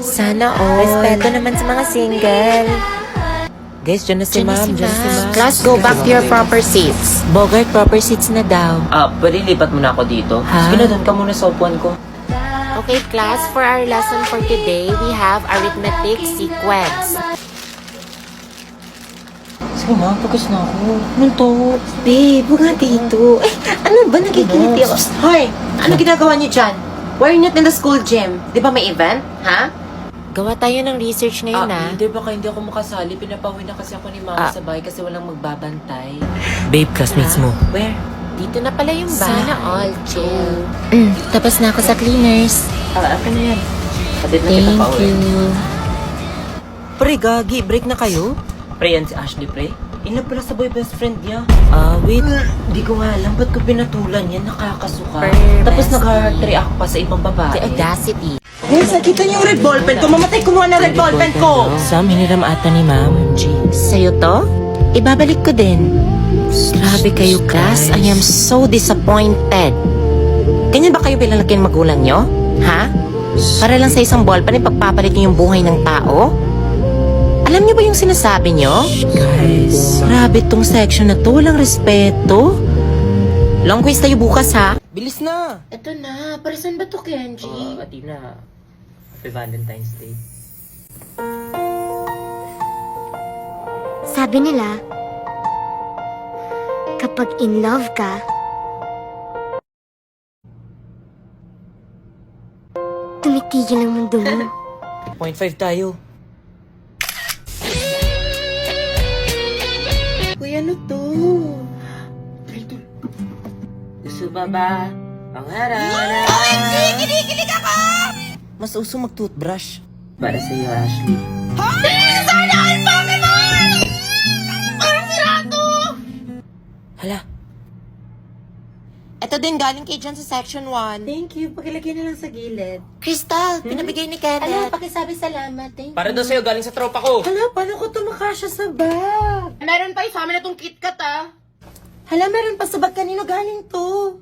Sana all. Respeto naman sa mga single. Guys, dyan na si ma'am. Class, go back to your proper seats. Bogart, proper seats na daw. Pwede lipat mo na ako dito. Ha? Sige na, doon ka muna sa upuan ko. Okay, class, for our lesson for today, we have arithmetic sequence. Sige ma, focus na ako. Anong to? Babe, huwag nga dito. Eh, ano ba? Nagkikiliti ako. Hoy! Ano ginagawa niyo dyan? Why are you not in the school gym? Di ba may event? Ha? Gawa tayo ng research ngayon, Hindi, baka hindi ako makasali. Pinapawin na kasi ako ni mama sa bahay kasi walang magbabantay. Babe, classmates mo. Where? Dito na pala yung bahay. Sana all, chill. Tapos na ako sa cleaners. Akin na yan. Patid na kita Thank pa uwi. you. Pre, gagi, break na kayo? Pre, yan si Ashley, pre. Ina pala sa boy best friend niya. Wait. Hindi ko nga alam, ba't ko pinatulan yan? Nakakasuka. Per Tapos best nag-heart react pa sa ibang babae. The audacity. Hoy, nakita niyo yung red ballpen ko. Mamatay kumuha ng red ballpen ko. Sam, hiniram ata ni ma'am. Jinx. Sa'yo to? Ibabalik ko din. Grabe kayo, class. I am so disappointed. Ganyan ba kayo bilang laki ng magulang nyo? Ha? Para lang sa isang ballpen, ipagpapalit nyo yung buhay ng tao? Alam niyo ba yung sinasabi nyo? Guys. Grabe tong section na to. Walang respeto. Long quiz tayo bukas, ha? Bilis na. Ito na. Para saan ba to, Kenji? Atina, happy Valentine's Day. Sabi nila, kapag in love ka, tumitigil ang mundo mo. 0.5 tayo. Kuya, ano to? Gusto ba ba? Pangarap. Kinikilig ako! Mas uso mag-toothbrush. Para sa iyo, Ashley. Sana all Pokemon! Parang sirato! Hala. Ito din, galing kay John sa section 1. Thank you. Pakilagay na lang sa gilid. Crystal, pinabigay ni Kenneth. pakisabi salamat. Thank you. Para daw sa'yo, galing sa tropa ko. Hala, paano ko tumakasya sa bag? Meron pa sa amin na tong KitKat, Hala, meron pa sa bag. Kanino galing to?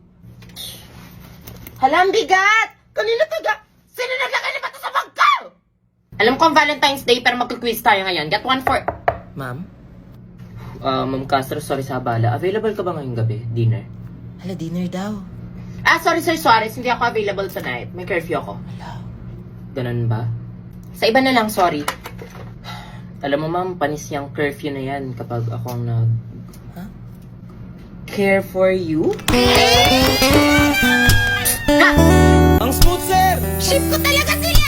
Hala, ang bigat! Kanino taga? Sino naglagay na ba to sa bag ko? Alam ko ang Valentine's Day, pero magka-quiz tayo ngayon. Get one for... Ma'am? Ma'am Castro, sorry sa abala. Available ka ba ngayong gabi? Dinner? Hala, dinner daw. Sorry, Sir Suarez. Hindi ako available tonight. May curfew ako. Ganun ba? Sa iba na lang, sorry. Alam mo ma'am, panis yung curfew na yan kapag ako ang Huh? care for you? Ang smooth, sir! Ship ko talaga sila!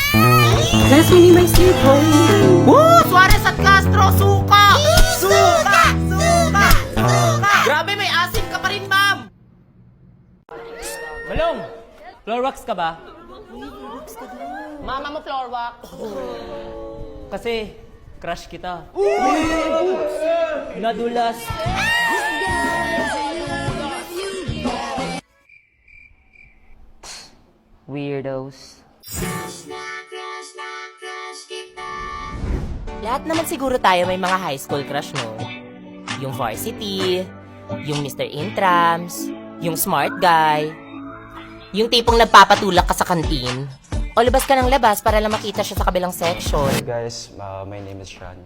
Class, minimize your volume. Woo! Suarez at Castro, suka! Suka! Suka! Suka! Grabe, may asim ka pa rin, ma'am! Malong! Floor wax ka ba? Mama mo, floor wax. Kasi, crush kita. Nadulas. Weirdos. Lahat naman siguro tayo may mga high school crush, no? Yung varsity, yung Mr. Intrams, yung smart guy, yung tipong nagpapatulak ka sa kantin, o labas ka ng labas para lang makita siya sa kabilang section. Hey guys, my name is Sean.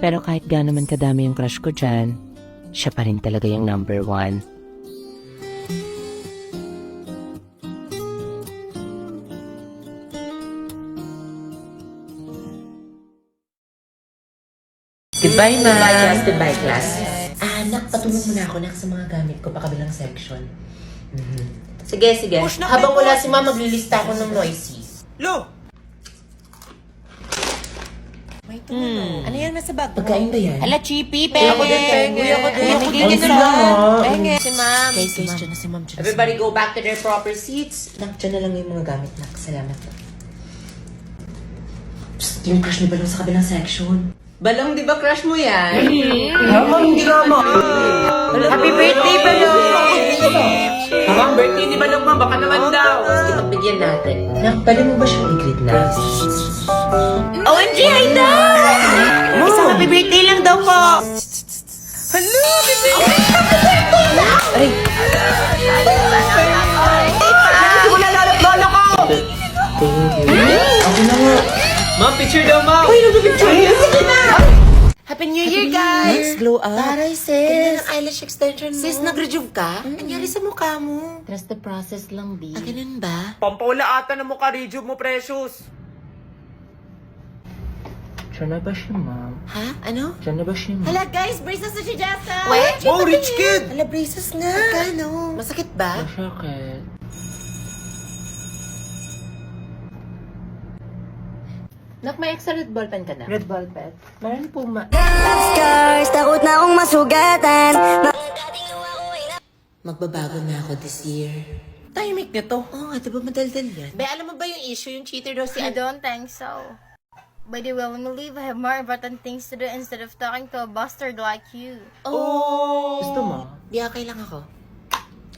Pero kahit gaano man kadami yung crush ko dyan, siya pa rin talaga yung number 1. Goodbye, ma'am. Goodbye, class. Goodbye, class. Anak, patulong mo na ako sa mga gamit ko pa kabilang section. Sige, sige. Habang wala si ma'am, maglilista ako ng noises. Lo! Ano yan nasa bag? Pagkain ba yan? Hala, Chippy, penge! Ako din, penge. Ako din. Penge Penge. na Penge. Si ma'am. Guys, Dyan na si ma'am. Everybody go back to their proper seats. Nak, dyan na lang yung mga gamit, nak. Salamat, nak. Psst, yung crush ni Balong sa kabilang section. Balong, di ba crush mo yan? Hindi naman! Happy birthday, Balong! Ma'am, birthday ni Balong, ma'am. Baka naman daw. Sige, pagbigyan natin. Nak, pwede mo ba siyang i-greet na? OMG, ay daw! Isang happy birthday lang daw po! Hello, happy birthday! Ay! Wala lalap lola ko! Ma'am, picture daw, ma'am! Happy New Year, guys! Let's glow up. Taray, sis. Ganda ng eyelash extension mo. Sis, nag-rejuve ka? Anyari sa mukha mo? Trust the process lang, B. Ah, ganun ba? Pampawala ata ng mukha, rejuve mo, precious! Diyan na ba siya, ma'am? Ha? Ano? Diyan na ba siya, ma'am? Hala, guys, braces na si Jessa! Wait, Wow, rich kid! Hala, braces nga. Magkano? Masakit ba? Masakit. Nak, may extra red ballpen ka na? Red ballpen? Meron po, Scars, takot na akong masugatan. Magbabago na ako this year. Tahimik na to. Oo nga, diba madaldal yan? Be, alam mo ba yung issue? Yung cheater daw si I don't think so. By the way, when we leave, I have more important things to do instead of talking to a bastard like you. Oh! Gusto mo? Di okay lang ako.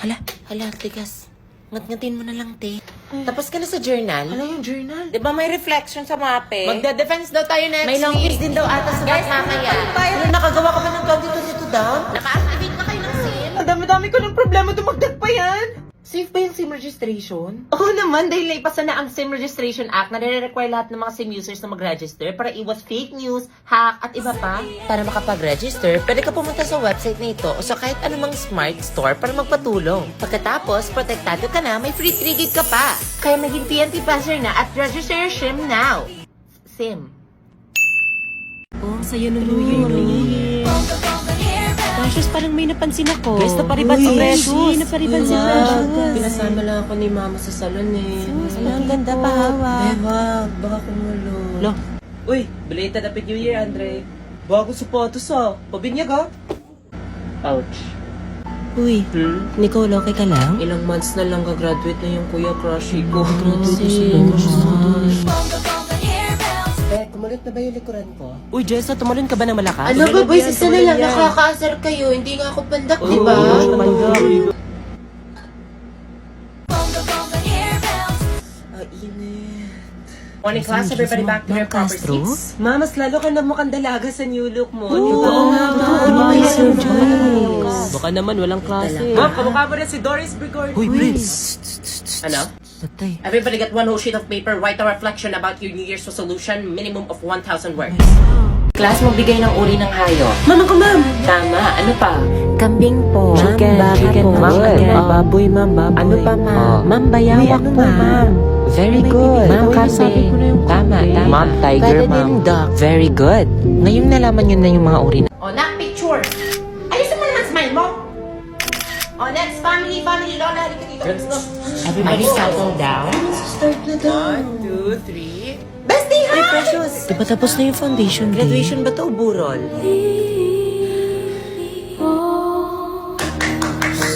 Hala, tigas. Ngat-ngatin mo na lang, te. Tapos ka na sa journal? Ano yung journal? Di ba may reflection sa mape? Magda-defense daw tayo next May long week. quiz din daw ata sa guys, mamaya. Pero nakagawa ka pa ng 2022 down? Naka-activate na kayo ng SIM? Ang dami-dami ko ng problema, dumagdag pa yan! Safe ba yung SIM registration? Oo naman, dahil naipasa na ang SIM Registration Act na nire-require lahat ng mga SIM users na mag-register para iwas fake news, hack, at iba pa. Para makapag-register, pwede ka pumunta sa website na ito o sa kahit anumang smart store para magpatulong. Pagkatapos, protektado ka na, may free 3 gig ka pa. Kaya maging PNP passer na at register your SIM now. SIM. Oo, sa'yo ng New Year. Precious, parang may napansin ako. Guys, naparibad si Precious. Naparibad si Precious. Pinasama lang ako ni mama sa salon eh. Ang ganda pa, hawak. Wag, baka kumulo. Lo. Uy, belated Happy New Year, Andre. Bago sapatos ah. Pabinyag ah. Ouch. Uy, Nicole, okay ka lang? Ilang months na lang gagraduate na yung kuya crushy ko. Kumalit na ba yung likuran ko? Uy, Jessa, tumalon ka ba ng malakas? Ano ba, boys? yan, Isa na tumalan lang. yan. Nakakaasar kayo. Hindi nga ako pandak, di ba? Morning class, everybody back to their proper seats. Ma, mas lalo ka na mukhang dalaga sa new look mo. Oo nga ba? Di ba kayo, Sir Joyce? Baka naman, walang klase. Ma'am, kamukha mo rin si Doris Brigord. Uy, Ano? Patay. Everybody get one whole sheet of paper, write a reflection about your New Year's resolution, minimum of 1,000 words. Class, magbigay ng uri ng hayop. Ma'am, ako, ma'am. Tama. Ano pa? Kambing po. Chicken, chicken, ma'am. Baboy, ma'am. Baboy. Ano pa, ma'am? Ma'am, bayawak po, ma'am. Very good. Ma'am, kasi. Tama, tama. Ma'am, tiger, Pwede ma'am. din dog. Very good. Ngayong nalaman yun na yung mga uri na. O, na picture. Ayusin mo naman smile mo. O, next, family, Lola, halika dito. Let's go. Everybody settle down. Start na daw. 1, 2, 3. Bestie, hi! Precious. Di ba tapos na yung foundation day? Graduation ba to o burol?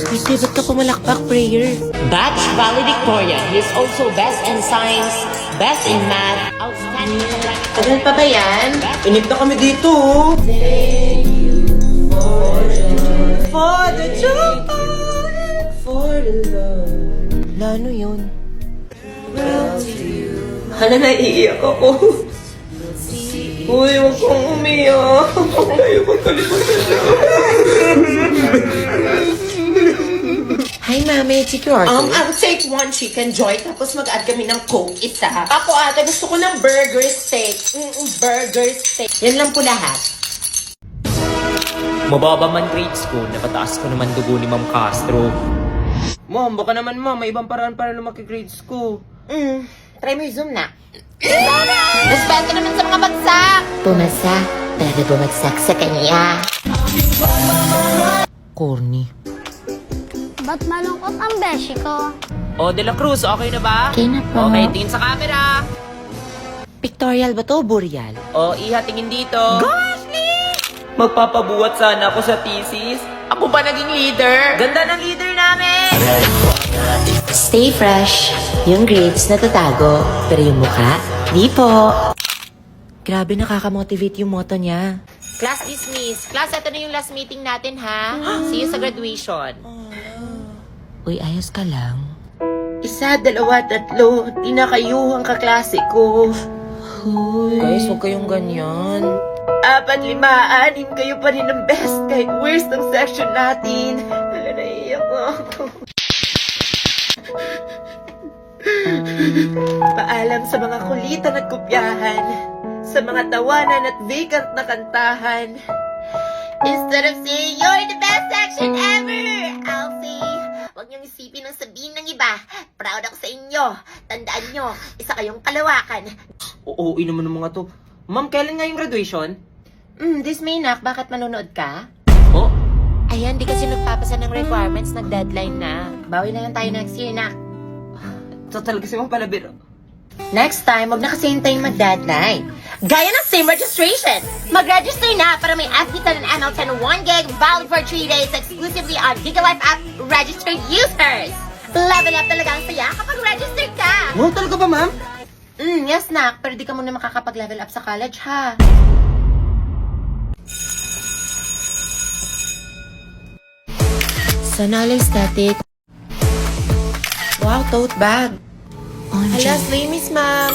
Bestie, ba't ka pumalakpak, prayer? Batch valedictorian. He is also best in science, best in math, outstanding academic. Tagal pa ba yan? Inip na kami dito. For the joy, for the love. Lano yun? Hala, naiiyak ako. Uy, huwag kang umiyak. Ayaw Hi, Mami. Take your order. I'll take 1 chicken joy, tapos mag-add kami ng Coke isa. Ako ate, gusto ko ng burger steak. Burger steak. Yan lang po lahat. Mababa man grades ko, napataas ko naman dugo ni Ma'am Castro. Mom, baka naman may ibang paraan para lumaki grades ko. Try mo yung Zoom na. Respeto naman sa mga bagsak! Pumasa, pero bumagsak sa kanya. Corny. Ba't malungkot ang beshi ko? O, De La Cruz, okay na ba? Okay na po. Okay, tingin sa camera. Pictorial ba to o boreal? O, Iha, tingin dito. Magpapabuhat sana ako sa thesis. Ako ba naging leader? Ganda ng leader namin! Stay fresh. Yung grades natatago, pero yung mukha, di po. Grabe, nakakamotivate yung motto niya. Class dismissed. Class, ito na yung last meeting natin, ha? See you sa graduation. Uy, ayos ka lang. 1, 2, 3. Di na kayo ang kaklase ko. Guys, huwag kayong ganyan. 4, 5, 6 kayo pa rin ang best kahit worst ang session natin. Hala, naiiyak ako. Paalam sa mga kulitan at kupyahan, sa mga tawanan at vacant na kantahan. Instead of saying, you're the best section ever, I'll say, huwag niyong isipin ang sabihin ng iba. Proud ako sa inyo. Tandaan niyo, isa kayong kalawakan. Oo, naman ng mga to. Ma'am, kailan nga yung graduation? This May, nak, bakit manonood ka? Oh, Ayan, di kasi nagpapasa ng requirements, nag-deadline na. Bawi na lang tayo next year, nak. so talaga si Ma'am Palabiro. Next time, huwag na kasi hintayin mag-deadline. Gaya ng SIM registration! Mag-register na para may FB10 and ML10 1 gig valid for 3 days exclusively on GigaLife app registered users! Level up talaga ang saya kapag registered ka! Wow, talaga ba, Ma'am? Yes, nak, pero di ka muna makakapag-level up sa college, ha? Sanalay static. Wow, tote bag. OMG. Hala, slay miss ma'am.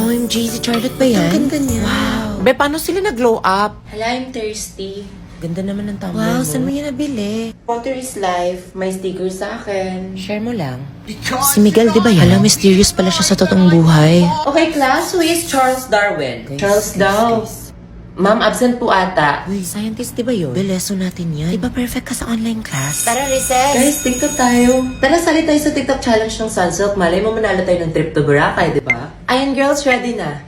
OMG, si Charlotte ba yan? Ang ganda niya. Wow. Be, paano sila nag-glow up? Hala, I'm thirsty. Ganda naman ng tumbler Wow, mo. saan mo yan nabili? Water is life. May sticker sa akin. Share mo lang. Si Miguel, di ba yan? Hala, mysterious pala siya sa totoong buhay. Okay, class, who is Charles Darwin? Charles daw. Ma'am, absent po ata. Uy, scientist, di ba yun? Beleso natin yan. Di ba perfect ka sa online class? Tara, recess! Guys, TikTok tayo. Tara, sali tayo sa TikTok challenge ng Sunsilk. Malay mo manalo tayo ng trip to Boracay, di ba? Ayan, girls, ready na.